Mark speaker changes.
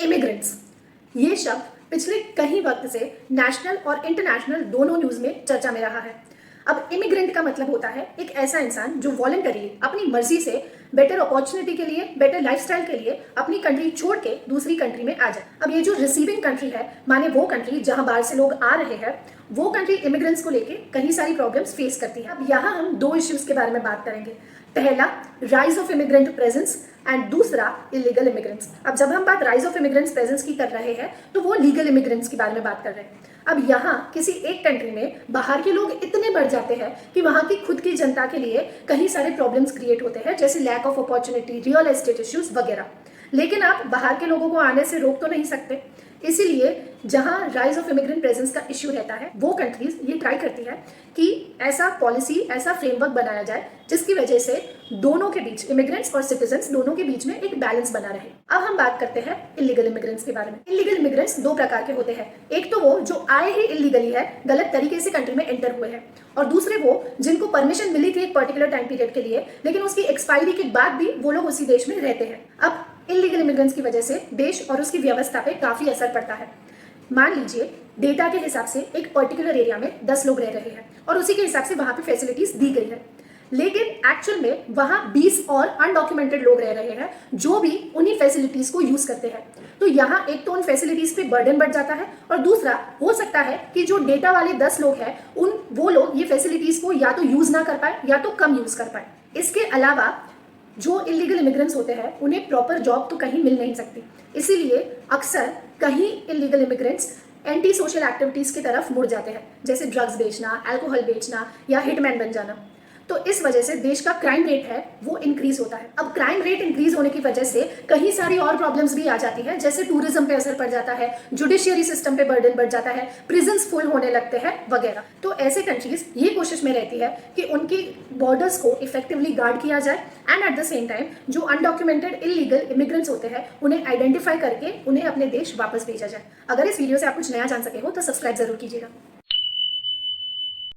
Speaker 1: Immigrants, ये शब्द पिछले कई वक्त से नेशनल और इंटरनेशनल दोनों न्यूज में चर्चा में रहा है। अब इमिग्रेंट का मतलब होता है एक ऐसा इंसान जो वॉलंटरी अपनी मर्जी से बेटर अपॉर्चुनिटी के लिए, बेटर लाइफस्टाइल के लिए अपनी कंट्री छोड़ के दूसरी कंट्री में आ जाए। अब ये जो रिसीविंग कंट्री है, माने वो कंट्री जहां बाहर से लोग आ रहे हैं, वो कंट्री इमिग्रेंट्स को लेके कई सारी प्रॉब्लम्स फेस करती है। अब यहाँ हम दो इश्यूज के बारे में बात करेंगे। पहला, rise of immigrant presence and दूसरा इलीगल इमिग्रेंट्स। अब जब हम बात राइज ऑफ इमिग्रेंट्स प्रेजेंस की कर रहे हैं तो वो लीगल इमिग्रेंट्स के बारे में बात कर रहे हैं। अब यहाँ किसी एक कंट्री में बाहर के लोग इतने बढ़ जाते हैं कि वहाँ की खुद की जनता के लिए कई सारे प्रॉब्लम्स क्रिएट होते हैं, जैसे lack of opportunity, real estate issues वगैरह। लेकिन आप बाहर के लोगों को आने से रोक तो नहीं सकते। इसीलिए जहां राइज ऑफ इमिग्रेंट प्रेजेंस का इश्यू रहता है, वो कंट्रीज ये ट्राई करती है कि ऐसा पॉलिसी, ऐसा फ्रेमवर्क बनाया जाए जिसकी वजह से दोनों के बीच, इमिग्रेंट्स और सिटीजन्स दोनों के बीच में एक बैलेंस बना रहे। अब हम बात करते हैं इलीगल इमिग्रेंट्स के बारे में। इलीगल इमिग्रेंट्स दो प्रकार के होते हैं। एक तो वो जो आए ही इलीगली है, गलत तरीके से कंट्री में एंटर हुए हैं, और दूसरे वो जिनको परमिशन मिली थी एक पर्टिकुलर टाइम पीरियड के लिए, लेकिन उसकी एक्सपायरी के बाद भी वो लोग उसी देश में रहते हैं। अब इलीगल इमिग्रेंट्स की वजह से देश और उसकी व्यवस्था पे काफी असर पड़ता है। मान लीजिए डेटा के हिसाब से एक पर्टिकुलर एरिया में 10 लोग रह रहे हैं और उसी के हिसाब से वहां पे फैसिलिटीज दी गई है, लेकिन एक्चुअल में वहां 20 और अनडॉक्यूमेंटेड लोग रह रहे हैं जो भी उन्हीं फैसिलिटीज को यूज करते हैं। तो यहाँ एक तो उन फैसिलिटीज पे बर्डन बढ़ जाता है, और दूसरा हो सकता है कि जो डेटा वाले 10 लोग हैं वो लोग ये फैसिलिटीज को या तो यूज ना कर पाए या तो कम यूज कर पाए। इसके अलावा जो इलीगल इमिग्रेंट्स होते हैं उन्हें प्रॉपर जॉब तो कहीं मिल नहीं सकती, इसीलिए अक्सर कहीं illegal immigrants anti social activities की तरफ मुड़ जाते हैं, जैसे ड्रग्स बेचना, अल्कोहल बेचना या हिटमैन बन जाना। तो इस वजह से देश का क्राइम रेट है वो इंक्रीज होता है। अब क्राइम रेट इंक्रीज होने की वजह से कई सारी और प्रॉब्लम्स भी आ जाती है, जैसे टूरिज्म पे असर पड़ जाता है, जुडिशियरी सिस्टम पे बर्डन बढ़ जाता है, प्रिजन्स फुल होने लगते हैं वगैरह। तो ऐसे कंट्रीज ये कोशिश में रहती है कि उनकी बॉर्डर्स को इफेक्टिवली गार्ड किया जाए, and at the same time जो अनडॉक्यूमेंटेड इलीगल इमिग्रेंट्स होते हैं उन्हें आइडेंटिफाई करके उन्हें अपने देश वापस भेजा जाए। अगर इस वीडियो से आप कुछ नया जान सके हो तो सब्सक्राइब जरूर कीजिएगा।